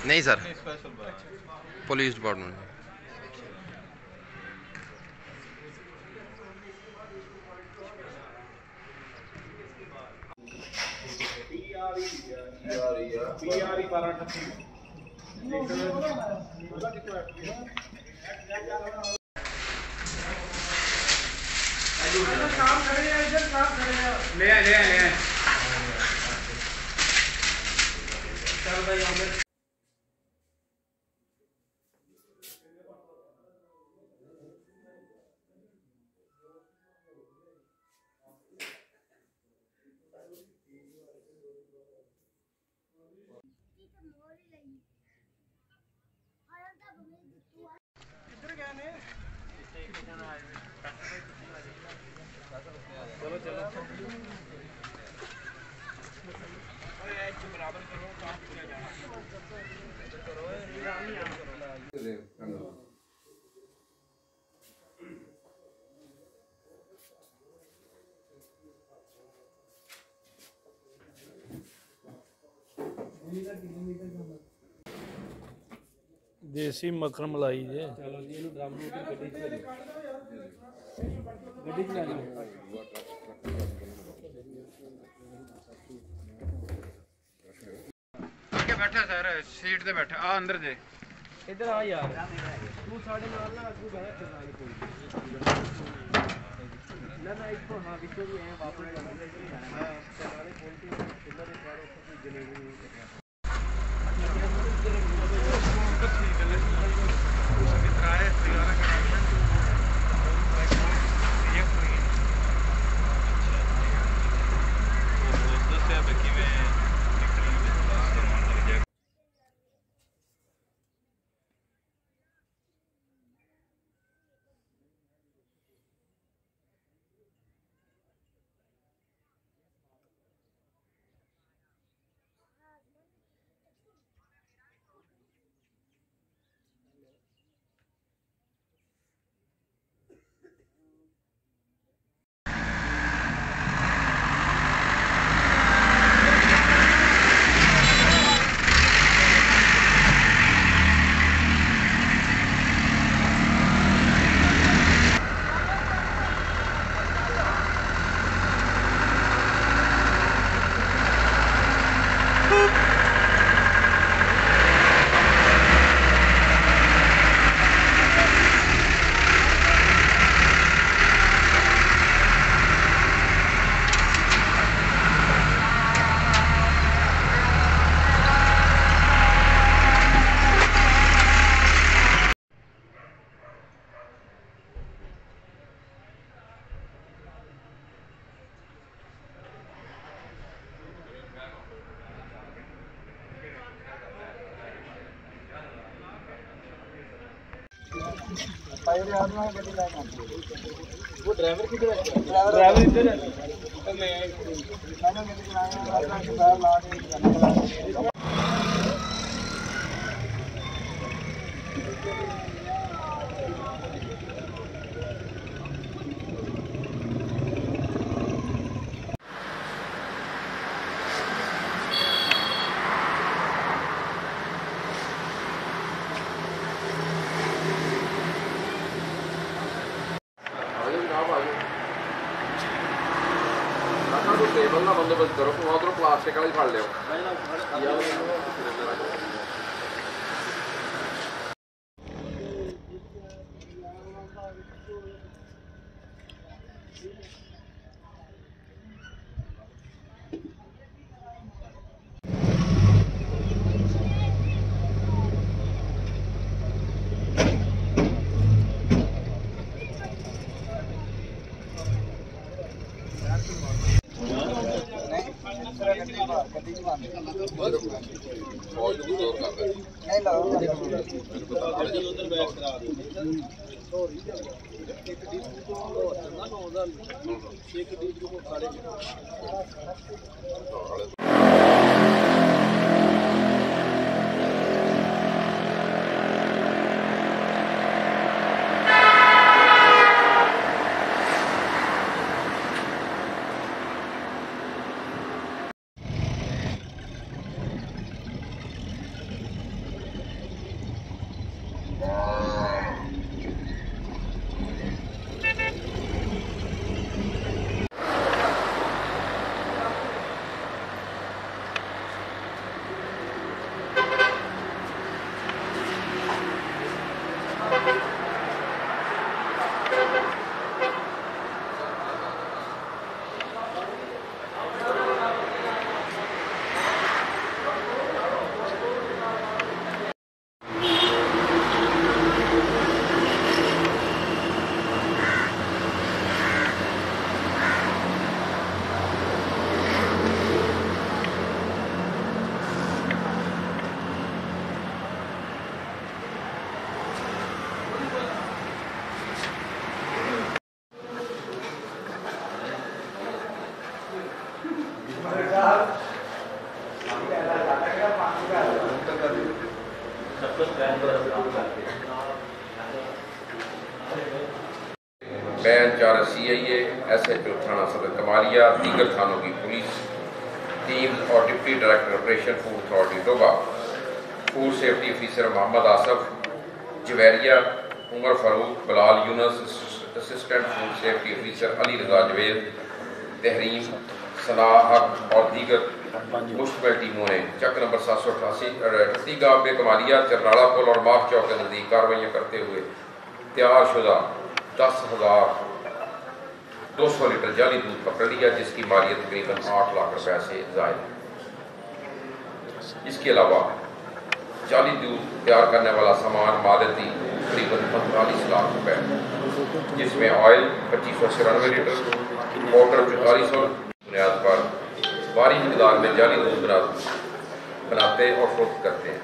नहीं sir, police department. ले आए ले आए ले आए। चल भाई हम चलो चलो बराबर करो काम किया जाना करो। देसी मक्खन मलाई जे। चलो जी इन्हू ड्रम नूं उधर गड्डी च गड्डी च ले जाओ बैठा सर सीट ते बैठा आ अंदर जे इधर आ यार तू साडे नाल ना अगू बैठ चलानी कोई ना ना इथों हां विचों भी ऐ वापस जाना चलाने कोल के इधर एक बार उसको डिलीवरी वो ड्राइवर किधर है? ड्राइवर इधर है। टेबल ना बंदोबस्त करो, उधरों प्लास्टिक वाली फड़ लियो। मैं इंचार्ज CIA SHO थाना सदर कमालिया दीगर थानों की पुलिस टीम और deputy director operation food authority Doba, food safety officer Mohammad Asif Javeria, Umar Farooq, Bilal Younas, assistant food safety officer Ali Raza Javed, Tehreem Sana Haq और दीगर मुश्तमिल टीमों ने चक नंबर 788 गांव में कमालिया चरनाला पुल और माफ चौक के नज़दीक कार्रवाइयाँ करते हुए तैयारशुदा 10,200 लीटर जाली दूध पकड़ लिया, जिसकी मालियत तकरीबन 8 लाख रुपए से जायद। इसके अलावा जाली दूध तैयार करने वाला सामान मादती तकरीबन 45 लाख रुपए, जिसमें ऑयल 2594 लीटर, पाउडर 4400 बुनियाद पर भारी मिकदार में जाली दूध बनाते और फरोख्त करते हैं।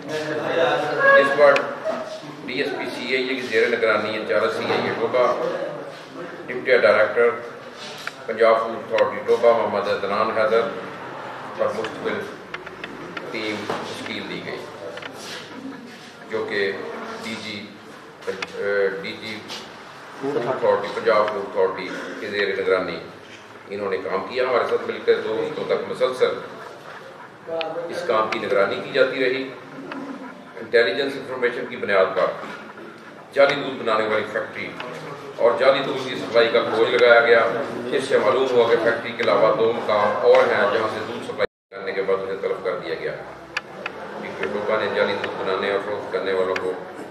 इस पर DSP CIA की ज़ेर निगरानी incharge CIA Doba, deputy director Punjab food authority Doba Mohammad Adnan Haider पर मुश्तमिल टीम तश्कील दी गई, जो कि DG food authority Punjab food authority की ज़ेर निगरानी इन्होंने काम किया। हमारे साथ मिलकर 2 हफ्तों तक मुसलसल इस काम की निगरानी की जाती रही। इंटेलिजेंस इंफॉर्मेशन की बुनियाद पर जाली दूध बनाने वाली फैक्ट्री और जाली दूध की सप्लाई का खोज लगाया गया। इससे मालूम हुआ कि फैक्ट्री के अलावा 2 मकाम और हैं जहां से दूध सप्लाई करने के बाद उन्हें तलब कर दिया गया। डोबा ने जाली दूध बनाने और फरोख्त करने वालों को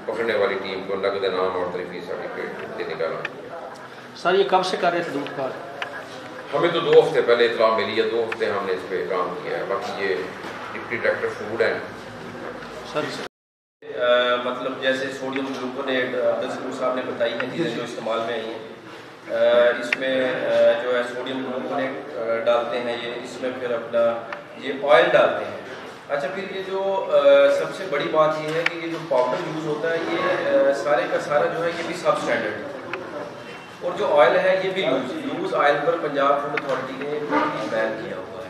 पकड़ने वाली टीम को नकद इनाम और तरीफी सर्टिफिकेट देने का ऐलान किया। सर ये कब से कर रहे थे दूध का? हमें तो 2 हफ्ते पहले इतला मिली है, 2 हफ्ते हमने इस पर काम किया है। बाकी ये डिप्टी डायरेक्टर फूड हैं सर। मतलब जैसे सोडियम ग्लूकोनेट अब्दुल सकूर साहब ने बताई हैं चीज़ें जो इस्तेमाल में आई हैं, इसमें जो है सोडियम ग्लूकोनेट डालते हैं, ये इसमें फिर अपना ये ऑयल डालते हैं। अच्छा, फिर ये जो सबसे बड़ी बात ये है कि ये जो पाउडर यूज़ होता है ये सारे का सारा जो है ये भी सब स्टैंडर्ड, और जो ऑयल है ये भी लूज ऑयल पर पंजाब फूड अथॉरिटी ने बैन किया हुआ है।